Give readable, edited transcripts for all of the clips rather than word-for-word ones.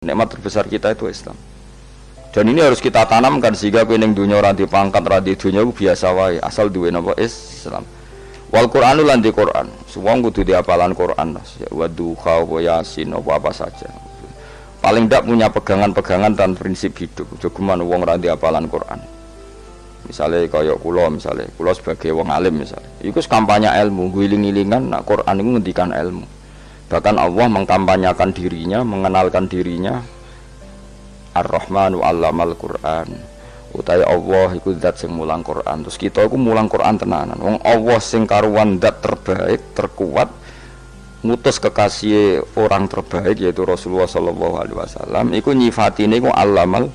Nikmat terbesar kita itu Islam. Dan ini harus kita tanamkan sehingga kowe ning dunya ora dipangkat, ora di dunya biasa wae, asal duwe napa Islam. Wal Qur'anu lan di Qur'an. Wong kudu diapalan Qur'an. Wa duha wa yasin apa saja. Paling ndak punya pegangan-pegangan dan prinsip hidup. Jogeman wong ora diapalan Qur'an. Misalnya kaya kula sebagai wong alim misalnya. Iku kampanye ilmu, guling-gilingan nak Qur'an iku ngendikan ilmu. Bahkan Allah mengkampanyakan dirinya, mengenalkan dirinya Ar-Rahmanu 'allamal Qur'an. Utawi Allah iku zat sing mulang Qur'an. Terus kita iku mulang Qur'an tenanan. Wong Allah sing karuan zat terbaik, terkuat, ngutus kekasih orang terbaik yaitu Rasulullah sallallahu alaihi wasallam. Iku nyifatine iku 'allamal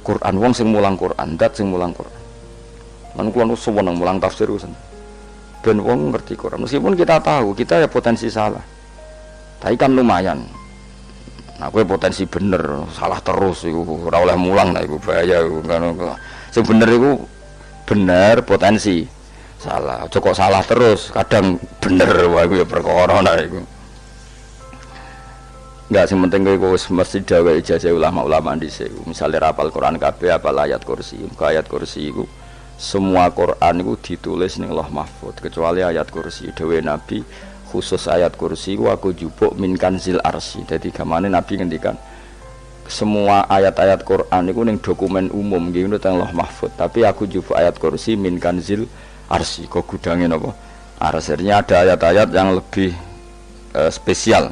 Qur'an. Wong sing mulang Qur'an, zat sing mulang Qur'an. Lan kula seneng mulang tafsir usen. Ben wong ngerti Qur'an. Meskipun kita tahu kita ya potensi salah. Tapi kan lumayan. Nah, kowe potensi bener, salah terus iku ora oleh mulang lah iku bahaya iku kan. Sing bener iku bener potensi. Salah, aja kok salah terus, kadang bener wae iku ya perkara nah iku. Enggak sing penting kowe wis mesti dawe ijazah ulama-ulama dhisik. Misale rapal Quran kabeh apal ayat kursi. Ayat kursi iku semua Quran iku ditulis ning Lauh Mahfuz kecuali ayat kursi dhewe Nabi. Khusus ayat kursi aku jupuk min kanzil arsy. Jadi gamane Nabi ngendikan semua ayat-ayat Quran itu ning dokumen umum nggih ngono teng Lauh Mahfuz, tapi aku jupuk ayat kursi min kanzil arsy. Kok gudange napa? Arsirnya ada ayat-ayat yang lebih spesial.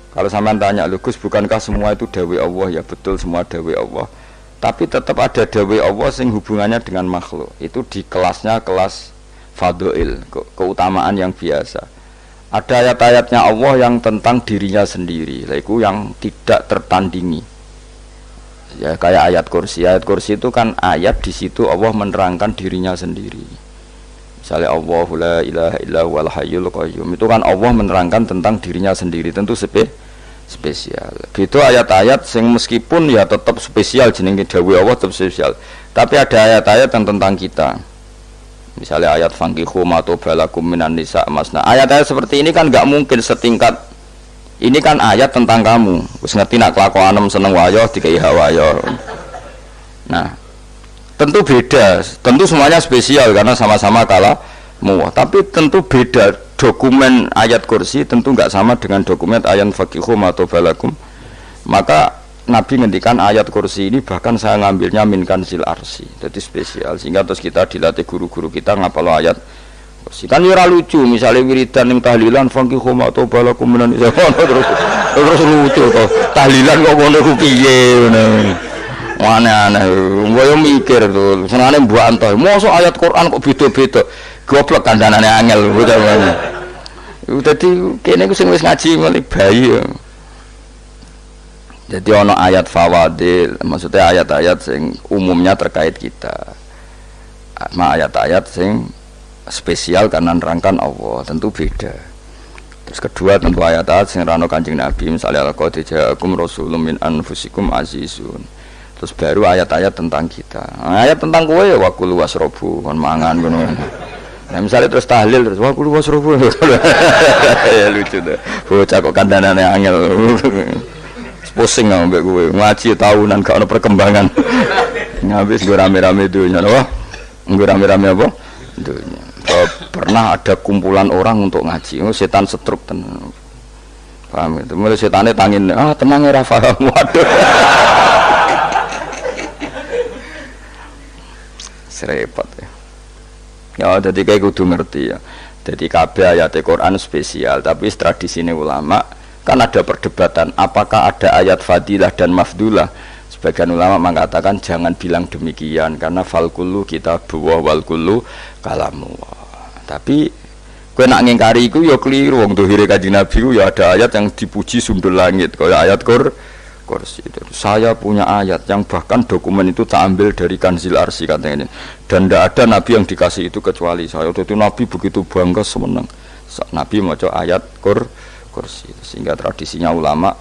Kalau sampean tanya, "Lho Gus, bukankah semua itu dawuh Allah?" Ya betul semua dawuh Allah. Tapi tetap ada dawuh Allah sing hubungannya dengan makhluk. Itu di kelasnya kelas fadhil, keutamaan yang biasa. Ada ayat-ayatnya Allah yang tentang dirinya sendiri, yaitu yang tidak tertandingi. Ya kayak ayat kursi. Ayat kursi itu kan ayat di situ Allah menerangkan dirinya sendiri. Misalnya Allahu la ilaha illa huwal hayyul qayyum. Itu kan Allah menerangkan tentang dirinya sendiri, tentu spesial. Gitu ayat-ayat sing meskipun ya tetap spesial jenenge dawuh Allah tetap spesial. Tapi ada ayat-ayat yang tentang kita. Misalnya ayat fankihu matobalakum minan nisa masna. Ayat-ayat seperti ini kan nggak mungkin setingkat. Ini kan ayat tentang kamu. Wis ngerti nak kelakuanem seneng wayo dikai hawayo. Nah, tentu beda. Tentu semuanya spesial karena sama-sama kalamu. Tapi tentu beda. Dokumen ayat kursi tentu nggak sama dengan dokumen ayat fankihu matobalakum. Maka Nabi ngendikan ayat kursi ini bahkan saya ngambilnya min kanzil arsy. Jadi spesial sehingga terus kita dilatih guru-guru kita ngapal ayat kursi. Kan ora lucu misalnya wiridan ning tahlilan fankihu ma tobalakum minan terus lucu to. Tahlilan kok ngono ku piye ngono. Aneh-aneh. Ngoyo mikir to. Senane mbok antoh. Mosok ayat Quran kok beda-beda. Goblok kandhanane angel ngono. Dadi kene ku sing wis ngaji mulai bayi ya. Jadi ono ayat fawadil, maksudnya ayat-ayat sing umumnya terkait kita. Ayat-ayat sing spesial karena nerangkan Allah, tentu beda. Terus kedua tentu ayat-ayat sing rano Kanjeng Nabi, misalnya laqad ja'akum rasulun min anfusikum azizun. Terus baru ayat-ayat tentang kita. Ayat tentang kowe ya wakulu wasrobu, kon mangan ngono. Nah misalnya terus tahlil terus wakulu wasrobu. Ya lucu tuh. Bocah kok kandhanane angel. Pusing ambek kowe ngaji tahunan gak ono perkembangan. Habis gue rame-rame dunya loh. Gue rame-rame apa? Dunya. Pernah ada kumpulan orang untuk ngaji. Oh, setan setruk tenan. Paham itu. Mulai setane tangin, tenang ora paham. Waduh. Serepot ya. Ya jadi kayak kudu ngerti ya. Jadi kabeh ayat Al-Qur'an spesial, tapi tradisine ulama kan ada perdebatan apakah ada ayat fadilah dan mafdulah. Sebagian ulama mengatakan jangan bilang demikian karena fal kullu kitabullah wal kullu kalamullah. Tapi kowe nak ngingkari iku ya keliru. Wong dohire Kanjeng Nabi ku ya ada ayat yang dipuji sundul langit kaya ayat kursi. Saya punya ayat yang bahkan dokumen itu tak ambil dari kanzil arsy katanya. Dan tidak ada nabi yang dikasih itu kecuali saya. Itu Nabi begitu bangga semenang. Nabi maca ayat kursi, sehingga tradisinya ulama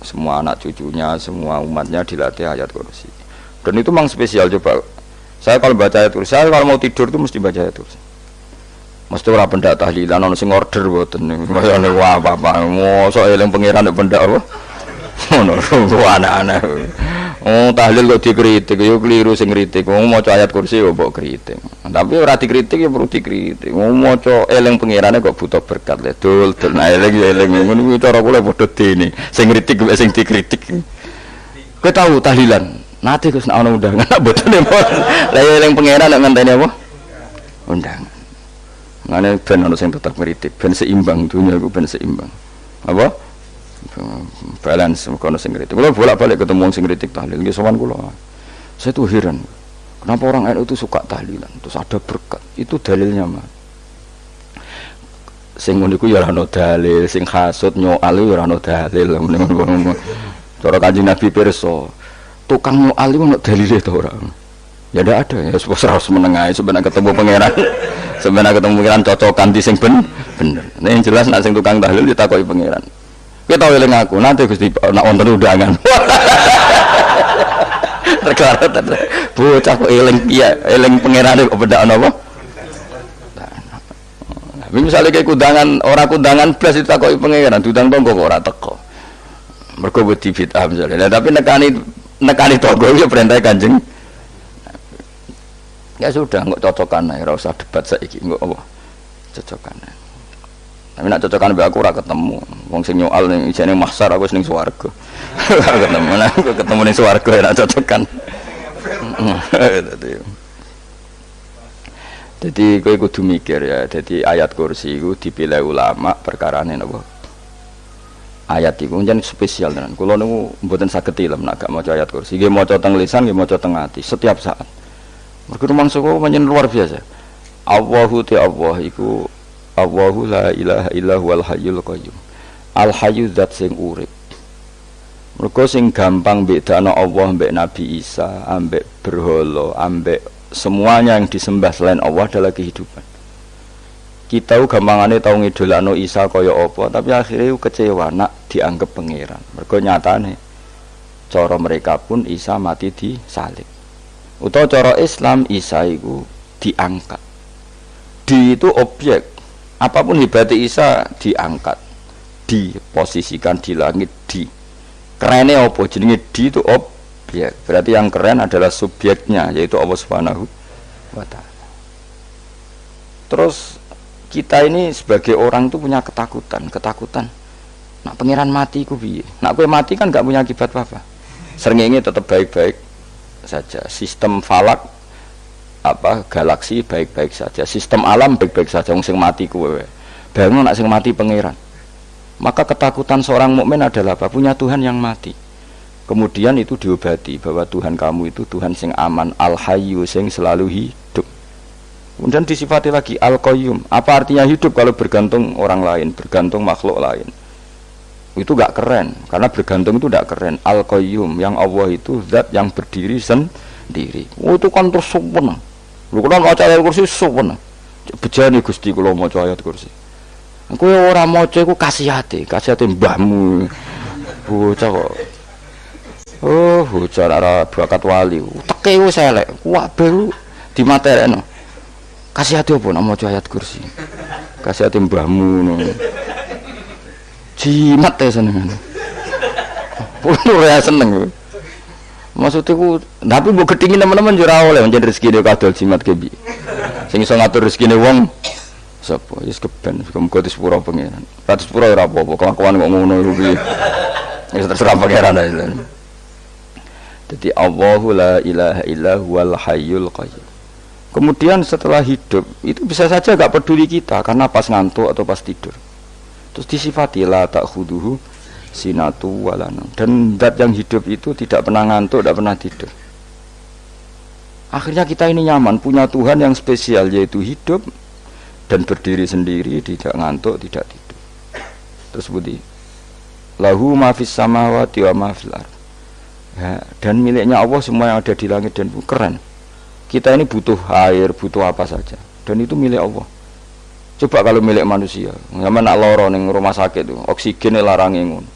semua anak cucunya semua umatnya dilatih ayat kursi. Dan itu memang spesial. Coba saya kalau baca ayat kursi, saya kalau mau tidur itu mesti baca ayat kursi. Mesti ora pendak tahlilan ono sing order mboten. Wah apa-apa. Mosok eling pangeran nek pendak apa? Ngono kok aneh-aneh. Oh, tahlil kok dikritik, yo keliru sing kritik. Wong maca ayat kursi yo mbok kritik. Tapi ora dikritik ya perlu dikritik. Wong maca eling pangerane kok butuh berkat le. Dul nah eling ya eling ngono kuwi cara kula padha dene. Sing kritik mek sing dikritik. Kowe tahu tahlilan? Nate Gus nek ana undangan mboten lah eling pangeran nek ngenteni apa? Undangan. Ngene ben ana sing tetep kritik, ben seimbang dunya iku ben seimbang. Apa? Balance kono sing kritik. Kula bolak-balik ketemu sing kritik tahlil nggih sowan kula. Saya tuh heran. Kenapa orang NU itu suka tahlilan? Terus ada berkat. Itu dalilnya mah. Sing ngono iku ya ora ono dalil, sing hasud nyoal ya ora ono dalil. Cara Kanjeng Nabi pirsa, tukang nyoal iku ono dalile to ora? Ya ndak ada ya, harus menengahi sebenarnya ketemu pangeran. Sebenarnya ketemu pangeran cocokan di sing bener. Nah yang jelas nek sing tukang tahlil ditakoki pangeran. Kita eling aku, nanti Gusti nak wonten undangan. Regara bocah kok eling piye, eling pangerane kok beda napa? Nah, misalnya kayak kundangan, orang kundangan blas ditakoki pangeran, diundang tonggo kok ora teko. Mergo wedi bid'ah misalnya. Nah, tapi nekani tonggo ya perintah Kanjeng. Ya sudah, kok cocokan ae, ora usah debat saiki, kok apa? Cocokan ae. Tapi nak cocokan mbek aku ora ketemu. Wong sing nyoal ning ijene mahsyar aku ning swarga. Ketemu nah, aku ketemu ning swarga ya nak cocokan. Jadi kowe kudu mikir ya. Jadi ayat kursi iku dipilih ulama perkarane napa? Ayat iku njen spesial tenan. Kula niku mboten saged ilem nek gak maca ayat kursi. Nggih maca teng lisan, nggih maca teng ati setiap saat. Mergo rumangsa kok pancen luar biasa. Allahu ta Allah iku Allahu la ilaha illa huwal hayyul qayyum. Al hayyu zat sing urip. Mergo sing gampang bedakno Allah mbek Nabi Isa, ambek berhala, ambek semuanya yang disembah selain Allah adalah kehidupan. Kita gampangane tau ngidolakno Isa kaya apa, tapi akhirnya kecewa nak dianggap pangeran. Mergo nyatane cara mereka pun Isa mati disalib. Utawa cara Islam Isa iku diangkat. Di itu objek. Apapun hebatnya Isa diangkat, diposisikan di langit, di kerennya apa jenenge di itu objek. Berarti yang keren adalah subjeknya, yaitu Allah Subhanahu wa ta'ala. Terus kita ini sebagai orang itu punya ketakutan. Nak pangeran mati ku piye? Nak kowe mati kan gak punya akibat apa-apa. Srengenge tetap baik-baik saja. Sistem falak galaksi baik-baik saja, sistem alam baik-baik saja. Wong sing mati kuwe bangun nak sing mati pangeran. Maka ketakutan seorang mukmin adalah apa? Punya Tuhan yang mati. Kemudian itu diobati bahwa Tuhan kamu itu Tuhan sing aman, al-hayyu sing selalu hidup. Kemudian disifati lagi al-qayyum. Apa artinya hidup kalau bergantung orang lain, bergantung makhluk lain? Itu gak keren, karena bergantung itu gak keren. Al-qayyum yang Allah itu zat yang berdiri sendiri. Oh, itu kan terus sempurna. Lho kula maca ayat kursi sopan. Bejane Gusti kula maca ayat kursi. Kowe ora maca iku kasihate mbahmu. Bocah kok. Oh, bocah ora bakat wali. Teke wis elek. Kabeh dimaterekno. Kasihate opo nek maca ayat kursi? Kasihate mbahmu ngono. Jimat ya seneng. Ora seneng. Maksudku, tapi mbok gedhingi teman-teman yo ora oleh njen rezekine kadol jimat kebi. Sing iso ngatur rezekine wong sapa? Wis keben, muga disepuro pangeran. Ratus pura ora apa-apa, kelakuan kok ngono iku piye. Wis terserah pangeran ae. Jadi Allahu la ilaha illa huwal hayyul qayyum. Kemudian setelah hidup, itu bisa saja gak peduli kita karena pas ngantuk atau pas tidur. Terus disifati la ta'khuduhu sinatu walana, dan zat yang hidup itu tidak pernah ngantuk, tidak pernah tidur. Akhirnya kita ini nyaman, punya Tuhan yang spesial, yaitu hidup dan berdiri sendiri, tidak ngantuk, tidak tidur. Terus budi lahu ma fis samawati wa ma fil ardh. Ya, dan miliknya Allah semua yang ada di langit dan bumi. Keren. Kita ini butuh air, butuh apa saja, dan itu milik Allah. Coba kalau milik manusia, zaman nak loro ning rumah sakit itu, oksigen larange ngono.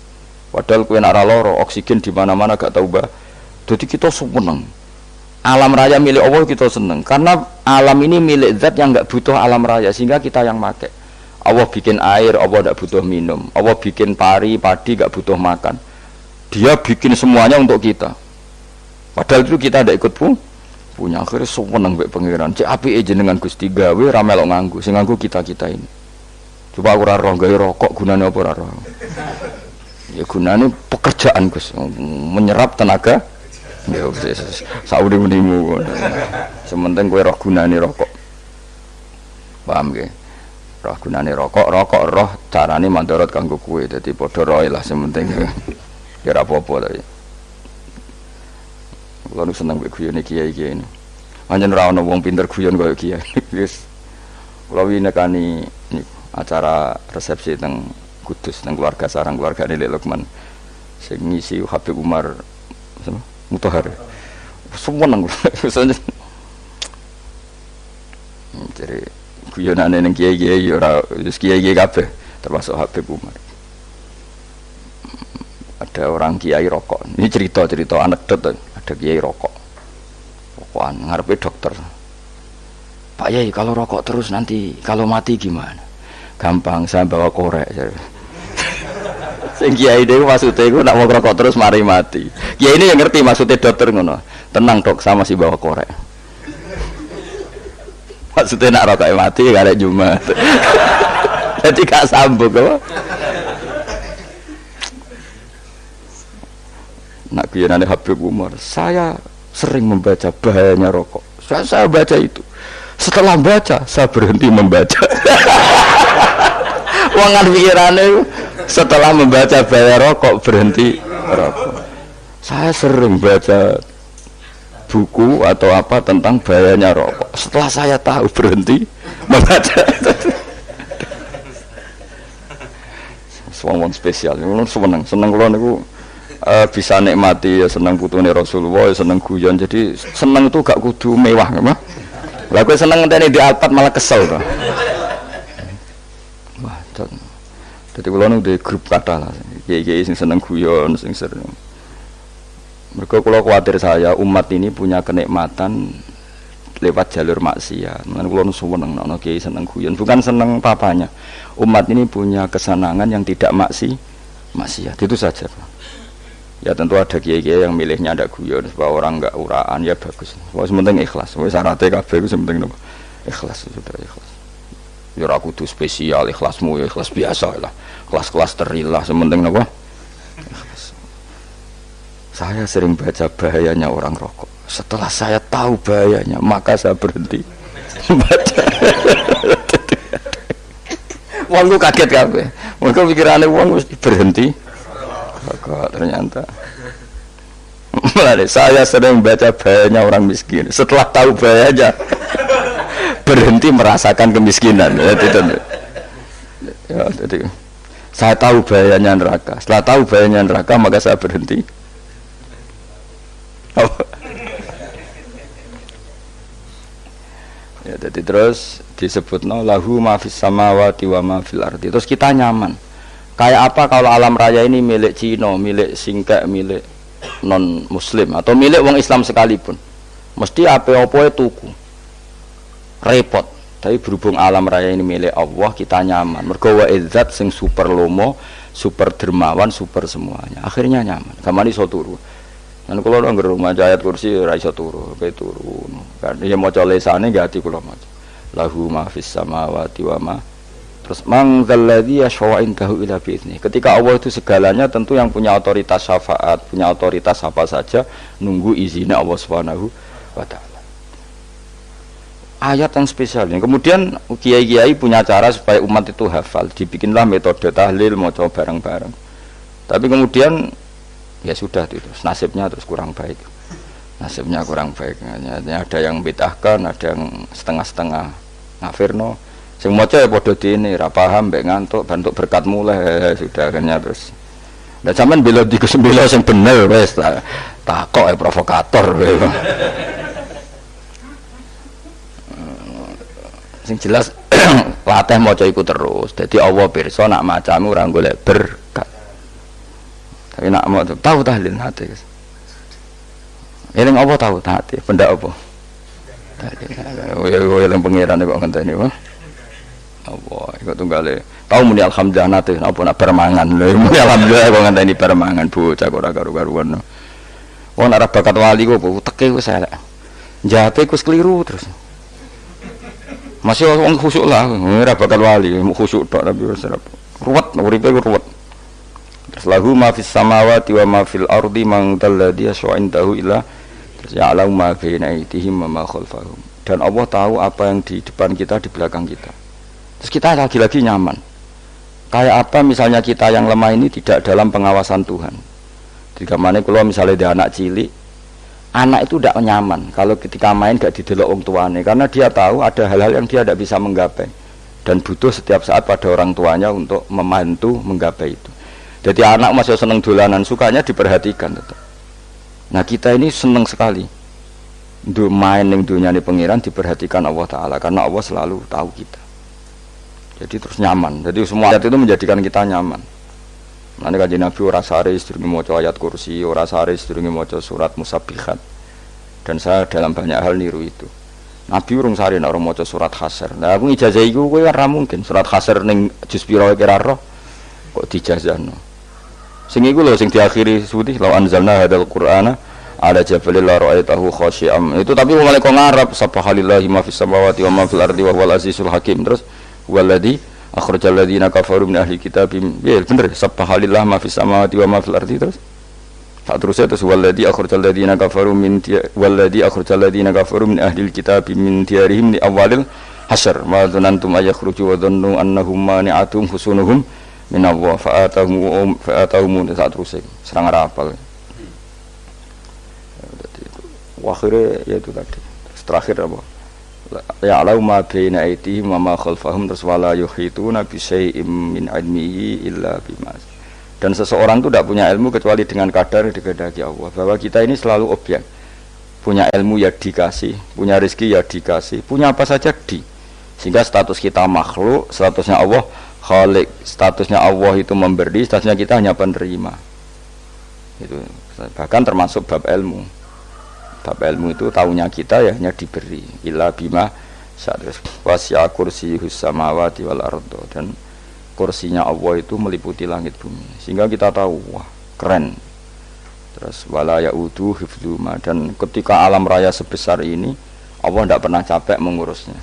Padahal kowe nek ora lara, oksigen di mana-mana gak tau mbah. Jadi kita seneng. Alam raya milik Allah kita seneng karena alam ini milik zat yang enggak butuh alam raya sehingga kita yang pakai. Allah bikin air, Allah enggak butuh minum. Allah bikin padi enggak butuh makan. Dia bikin semuanya untuk kita. Padahal itu kita tidak ikut punya. Akhirnya seneng mbek pangeran. Cek apike jenengan Gusti gawe ra melok nganggo. Sing nganggo kita-kita ini. Coba aku ora roh gawe rokok gunane apa ora roh. Ya gunane pekerjaan Gus, menyerap tenaga. Ya wis sauri-urimu. Sementing kowe roh gunane rokok. Paham nggih? Roh gunane rokok roh carane mandorot kanggo kowe. Dadi padha roe lah sementing. Ya ora apa-apa ta. Kulo nu seneng mbek guyone kiai-kiai ini. Pancen ora ana wong pinter guyon kaya kiai. Wis kulo winekani acara resepsi teng Kudus teng keluarga sarang keluargane Lek Lukman. Sing ngisi Habib Umar Mutahar. Seneng kulo. Jadi guyonane ning kiai-kiai ora wis kiai-kiai kabeh termasuk Habib Umar. Ada orang kiai rokok. Ini cerita anekdot. Ada kiai rokok. Rokokan ngarepe dokter. Pak Yai, kalau rokok terus nanti kalau mati gimana? Gampang, saya bawa korek. Sing kiai dhewe maksudnya iku nak mau rokok terus mari mati. Kiai ini yang ngerti maksudnya dokter ngono. Tenang dok, saya masih bawa korek. Maksudnya nak rokok mati gak Jumat. Jadi gak sambung apa? Nak guyonane Habib Umar, saya sering membaca bahayanya rokok. Saya baca itu. Setelah baca, saya berhenti membaca. Wangan pikirane setelah membaca bahaya rokok berhenti rokok. Saya sering baca buku atau apa tentang bahayanya rokok. Setelah saya tahu berhenti membaca. Wong spesial, seneng kula niku bisa nikmati ya seneng putune Rasulullah, ya seneng guyon. Jadi seneng itu gak kudu mewah, mah. Lah kowe seneng ngenteni di Alphard malah kesel to. Wah, dadi kula nu di grup kata lah. Kiai-kiai sing seneng guyon, sing sering. Mergo kula kuwatir saya umat ini punya kenikmatan lewat jalur maksiat. Mulane kula nu seneng ana kiai seneng guyon, bukan seneng papanya. Umat ini punya kesenangan yang tidak maksiat. Itu saja. Ya tentu ada kiai-kiai yang milihnya ada guyon supaya orang enggak uraan, ya bagus. Wis penting ikhlas. Wis syaratnya kabeh iku penting napa? Ikhlas, sudah ikhlas. Ya ora kudu spesial ikhlasmu, ya ikhlas biasa lah. Kelas-kelas terilah penting napa? Ikhlas. Saya sering baca bahayanya orang rokok. Setelah saya tahu bahayanya, maka saya berhenti baca. Wong ku kaget kabeh. Mergo pikirane wong wis berhenti. Kok ternyata saya sering baca bahayanya orang miskin. Setelah tahu bahayanya berhenti merasakan kemiskinan. Ya, jadi saya tahu bahayanya neraka. Setelah tahu bahayanya neraka maka saya berhenti. Ya, jadi terus disebutno lahu ma fis samawati wa ma fil ardi. Terus kita nyaman. Kayak apa kalau alam raya ini milik Cina, milik Singkek, milik non Muslim atau milik wong Islam sekalipun, mesti apa-apa tuku, repot. Tapi berhubung alam raya ini milik Allah, kita nyaman. Mergo wa izzat sing super lomo, super dermawan, super semuanya. Akhirnya nyaman. Kamane iso turu. Lan kula nang maca ayat kursi ora iso turu, pe turu. Kan ya maca lesane nggih ati kula maca. Lahu ma fis samawati wa ma. Terus mangzalladzi yashfa'u indahu illa bi'idznih. Ketika Allah itu segalanya, tentu yang punya otoritas syafaat, punya otoritas apa saja nunggu izinnya Allah Subhanahu wa taala. Ayat yang spesial. Kemudian kiai-kiai punya cara supaya umat itu hafal, dibikinlah metode tahlil maca bareng-bareng. Tapi kemudian ya sudah itu, nasibnya terus kurang baik. Nasibnya kurang baik. Ada yang bid'ahkan, ada yang setengah-setengah ngafirno. Sing maca ya padha dene, ra paham mbek ngantuk, bantuk berkat mulai sudah akhirnya terus. Lah sampean bela dikesembela sing bener wis takok provokator. Sing jelas latih maca iku terus. Dadi Allah pirsa nak macamu ora golek berkat. Tapi nak mau tahu tahlil hati. Eling apa tahu hati, benda apa? Tahlil. Yang pangeran kok ngenteni wae. Allah, kok tunggale. Tau muni alhamdulillah nate apa nak permangan. Lho muni alhamdulillah kok ngenteni permangan bocah kok ora karu-karuan. Wong ora bakat wali kok teke wis elek. Jape wis keliru terus. Masih wong khusuk lah, ora bakat wali, khusuk tok tapi wis ruwet, uripe ruwet. Terus lahu ma fis samawati wa ma fil ardi man dalladhi yash'indahu illa terus ya'lamu ma baina aydihim wa ma khalfahum. Dan Allah tahu apa yang di depan kita, di belakang kita. Terus kita lagi-lagi nyaman. Kayak apa misalnya kita yang lemah ini tidak dalam pengawasan Tuhan. Jika mana kalau misalnya dia anak cilik, anak itu tidak nyaman kalau ketika main gak didelok wong tuane, karena dia tahu ada hal-hal yang dia tidak bisa menggapai dan butuh setiap saat pada orang tuanya untuk membantu menggapai itu. Jadi anak masih seneng dolanan, sukanya diperhatikan tetap. Nah kita ini seneng sekali untuk main yang dunia ini pengiran diperhatikan Allah Ta'ala, karena Allah selalu tahu kita. Jadi terus nyaman. Jadi semua ayat itu menjadikan kita nyaman. Nanti kajian Nabi ora sare sedurunge maca ayat kursi, ora sare sedurunge maca surat musabbihat. Dan saya dalam banyak hal niru itu. Nabi urung sare nek ora maca surat Hasr. Nah aku ijazah iku kowe ora mungkin surat Hasr ning juz pira kira roh kok dijazahno. Sing iku lho sing diakhiri suti law anzalna hadzal qur'ana ala jabalil la ra'aitahu khashi'am. Itu tapi mulai kok ngarep subhanallahi ma fis samawati wa ma fil ardi wa huwal azizul hakim. Terus waladzi akhrajal ladzina kafaru min ahli kitab. Ya bener subhanallahi ma fis samawati wa ma fil ardi terus. Tak terusnya terus waladzi akhrajal ladzina kafaru min waladzi akhrajal ladzina kafaru min ahli kitab min diyarihim li awalil hasyr. Ma dzanantum ayakhruju wa dhannu annahum mani'atum husunuhum min Allah fa'atahum tak terusnya serang rapal. Akhirnya yaitu tadi terakhir apa ya alau ma baina aydihim wa ma khalfahum terus wala yuhituna bi syai'im min ilmihi illa bima. Dan seseorang itu tidak punya ilmu kecuali dengan kadar dikehendaki Allah, bahwa kita ini selalu objek, punya ilmu ya dikasih, punya rezeki ya dikasih, punya apa saja sehingga status kita makhluk, statusnya Allah khalik, statusnya Allah itu memberi, statusnya kita hanya penerima. Itu bahkan termasuk bab ilmu. Bab ilmu itu tahunya kita ya hanya diberi illa bima syadras wasya kursiyus samawati wal ardo, dan kursinya Allah itu meliputi langit bumi sehingga kita tahu wah keren. Terus wala yaudu hifdzuma, dan ketika alam raya sebesar ini Allah tidak pernah capek mengurusnya.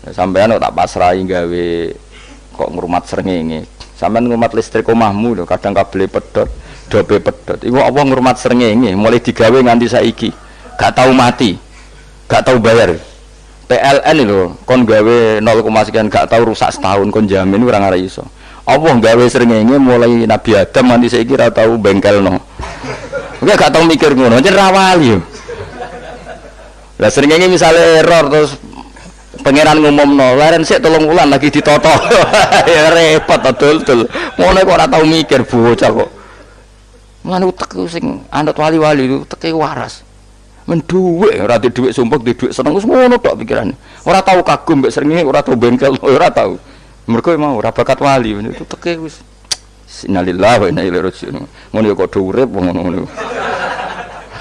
Ya, sampean tak pasrahi gawe kok ngrumat srengenge, sampean ngrumat listrik omahmu lho kadang kabel pedhot dobe pedhot iku Allah ngrumat srengenge mulai digawe nganti saiki gak tahu mati, gak tahu bayar. PLN itu kon gawe 0, sekian gak tahu rusak setahun kon jamin ora ngara iso. Allah gawe srengenge mulai Nabi Adam nanti saiki ora tahu bengkelno. Oke gak tahu mikir ngono, jen rawali yo. Lah srengenge misale error terus pangeran ngumumno, leren sik 3 wulan lagi ditoto. Ya repot dul-dul. Ngono kok ora tahu mikir bocah kok. Lan utek sing anut wali-wali itu teke waras. Menduwe ora di dhuwit sumpek di dhuwit seneng wis ngono tok pikirane. Ora tahu kagum mbek srengenge, ora tahu bengkel, ora tahu. Mergo mau ora bakat wali itu teke wis innalillahi wa inna ilaihi raji'un. Ngono ya kok urip ngono.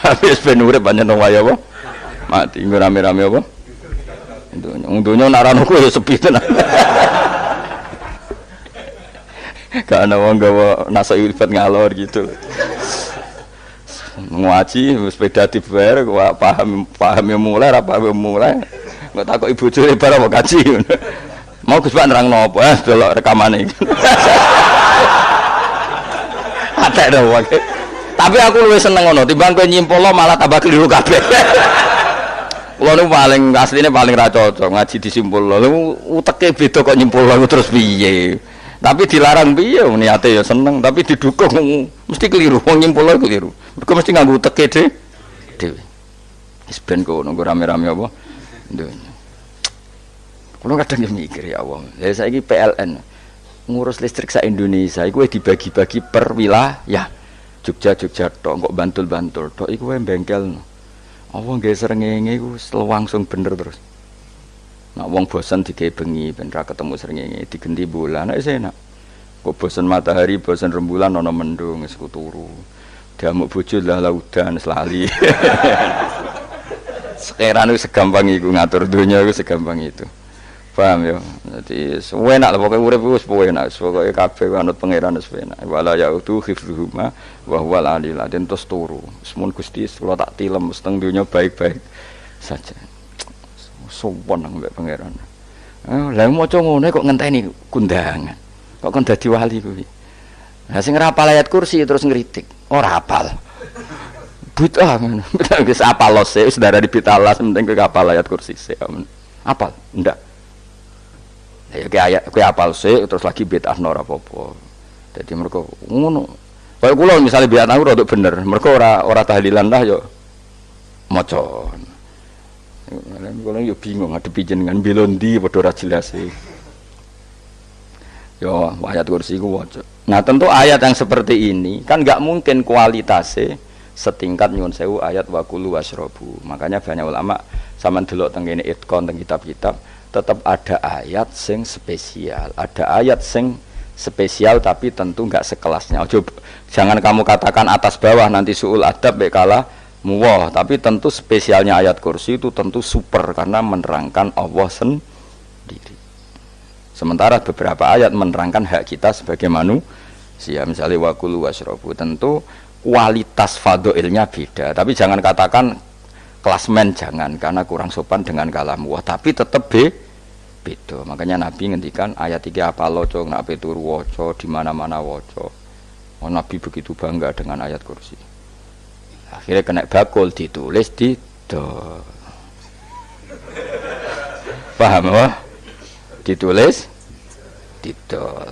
Habis ben urip pancen wae apa? Mati rame-rame apa? Untunya nak rano kuwi sepi tenan. Gak ana wong gawa nasa ibadat ngalor gitu. Ngaji sepeda dibayar paham yang mulai apa yang mulai nggak takut ibu curi barang mau kaji mau Gus Pak nerangno apa delok rekamane ada dong tapi aku lebih seneng ngono timbang kowe nyimpulno malah tambah keliru kabeh. Kulo nu paling asline paling ra cocok ngaji disimpulno lho uteke beda kok nyimpulno terus piye. Tapi dilarang piye niate ya seneng tapi didukung mesti keliru wong nyimpulno keliru. Mergo mesti nganggo teke dhewe. Wis ben kono rame-rame apa donya. Kulo kadang mikir ya Allah. Lah saiki PLN ngurus listrik sak Indonesia iku dibagi-bagi per wilayah. Jogja tok kok Bantul tok iku wae bengkel. Allah nggih srengenge iku langsung bener terus. Nak wong bosan digawe bengi ben ra ketemu srengenge digenti bola nek enak. Kok bosan matahari, bosan rembulan ana mendung wis turu. Diamuk bojo lah laudan selali. Sekarang itu segampang itu ngatur dunia itu segampang itu. Paham ya. Jadi enak lah pokoke urip wis enak, pokoke kabeh anut pangeran wis enak. Wala yautu khifruhuma wa huwal alil azim terus turu. Semun Gusti kula tak tilem seteng donya baik-baik saja. Sopan nang mbek pangeran. Lah maca ngono kok ngenteni kundangan. Kok kon dadi wali kuwi. Lah sing rapal ayat kursi terus ngritik. Ora hafal. Bid'ah ngono. Wis apal lose wis darah di bitalas penting kowe hafal ayat kursi sik. Apal? Ndak. Ya kowe apal sik terus lagi bid'ah ora apa-apa. Dadi mergo ngono. Kaya kula misale bid'ah aku rada bener. Mergo ora tahlilan lah yo maca. Kula yo bingung ngadepi jenengan belondi padha ora jelas e. Yo ayat kursi ku waca. Nah, tentu ayat yang seperti ini kan enggak mungkin kualitasnya setingkat nyuwun sewu ayat wa kulu wasrobu. Makanya banyak ulama sampean delok teng kene itqon teng kitab-kitab tetap ada ayat sing spesial, ada ayat sing spesial tapi tentu enggak sekelasnya. Jangan kamu katakan atas bawah nanti suul adab bekala muwah, tapi tentu spesialnya ayat kursi itu tentu super karena menerangkan Allah sendiri. Sementara beberapa ayat menerangkan hak kita sebagai manusia, misalnya wa kulu wasrobu, tentu kualitas fadhilnya beda. Tapi jangan katakan klasmen, jangan, karena kurang sopan dengan kalam wah, tapi tetap beda. Makanya Nabi ngendikan ayat 3 apa loco ngape turu waca di mana-mana waca. Oh, Nabi begitu bangga dengan ayat kursi. Akhirnya kena bakul ditulis di paham wah? Ditulis didol.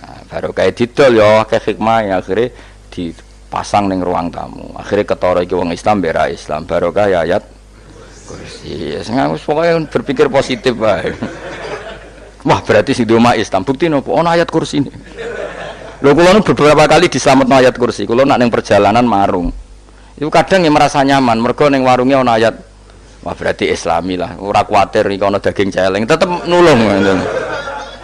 Nah, baru kayak didol ya kayak hikmah ya, akhirnya dipasang ning ruang tamu. Akhirnya ketara iki wong Islam bera Islam baru kayak ayat kursi. Wis pokoke berpikir positif wae. Wah, berarti sing di omah Islam bukti nopo ono ayat kursi ini. Lho kula beberapa kali diselametno ayat kursi. Kula nak ning perjalanan marung. Itu kadang ya merasa nyaman mergo ning warungnya ono ayat. Wah, berarti Islami lah. Ora kuwatir iki ono daging celeng, tetep nulung ngoten.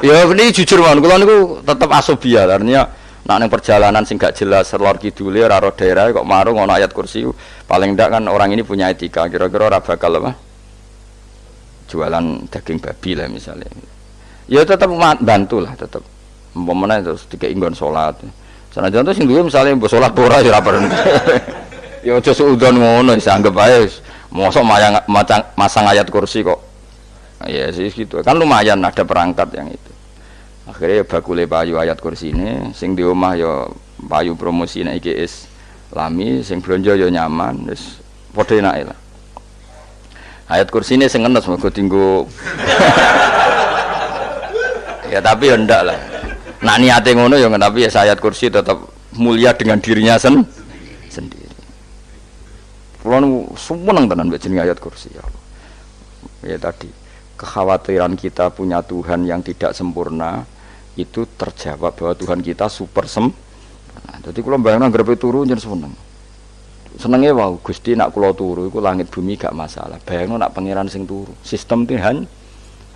Ya ini jujur mawon, kula niku tetep asobia, artinya nak ning perjalanan sing gak jelas lor kidule ora ro daerah kok marung ana ayat kursi, paling ndak kan orang ini punya etika, kira-kira ora bakal apa? Jualan daging babi lah misalnya. Ya tetep bantu lah tetep. Umpamane terus dikek nggon salat. Sanajan to sing duwe misale mbok salat ora ya ora perlu. Ya aja suudon ngono, wis anggap ae mosok masang ayat kursi kok. Ya sih gitu. Kan lumayan ada perangkat yang itu. Akhirnya bakule payu ayat kursi ini, sing di omah ya payu promosi nek iki Islami, sing blonjo ya nyaman, wis padha enake lah. Ayat kursi ini sing ngenes mergo tinggo. Ya tapi ya ndak lah. Nak niate ngono ya tapi ya ayat kursi tetap mulia dengan dirinya sendiri. Kulo seneng tenan mbek jenenge ayat kursi ya Allah. Ya tadi kekhawatiran kita punya Tuhan yang tidak sempurna itu terjawab bahwa Tuhan kita super sempurna. Jadi kula bayangno grepe turu njen seneng. Senenge wae Gusti nak kula turu iku langit bumi gak masalah. Bayangno nak pangeran sing turu, sistem Tuhan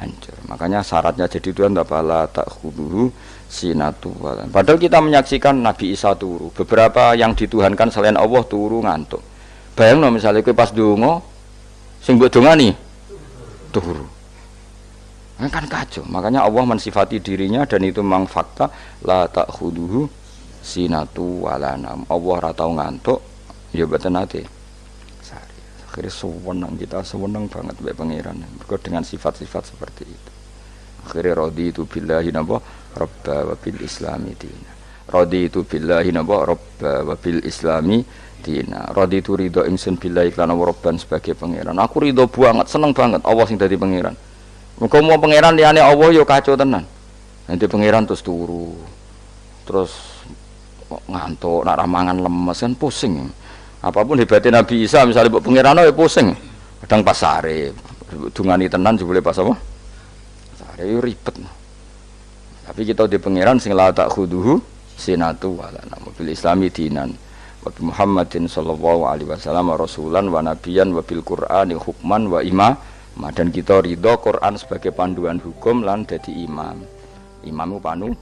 hancur. Makanya syaratnya jadi Tuhan bala takhuduhu sinatu wala. Padahal kita menyaksikan Nabi Isa turu. Beberapa yang dituhankan selain Allah turu ngantuk. Bayangno misalnya kowe pas donga sing mbok dongani turu. Kan kacau. Makanya Allah mensifati dirinya dan itu memang fakta la ta'khuduhu sinatu wala nam. Allah ora tau ngantuk, ya mboten nate. Akhirnya sewenang kita sewenang banget mbek pangeran. Mergo dengan sifat-sifat seperti itu. Akhirnya raditu billahi napa rabba wa bil islami dina. Raditu billahi napa rabba wa bil islami dina. Raditu ridho ingsun billahi lan rabban sebagai pangeran. Aku ridho banget, seneng banget Allah sing dadi pangeran. Muga mau pangeran liyane Allah yo kacau tenan. Nanti pangeran terus turu. Terus ngantuk, nak ramangan lemes kan pusing. Apapun hebatnya Nabi Isa misalnya mbok pangeran ya pusing. Kadang pas sare, dungani tenan jebule pas apa? Sare yo ribet. Tapi kita di pangeran sing la ta'khuduhu sinatu wala namu bil islami dinan. Wa Muhammadin sallallahu alaihi wasallam rasulan wa nabiyan wa bil Qur'ani hukman wa dan kita ridho Quran sebagai panduan hukum lan dadi imam. Imam itu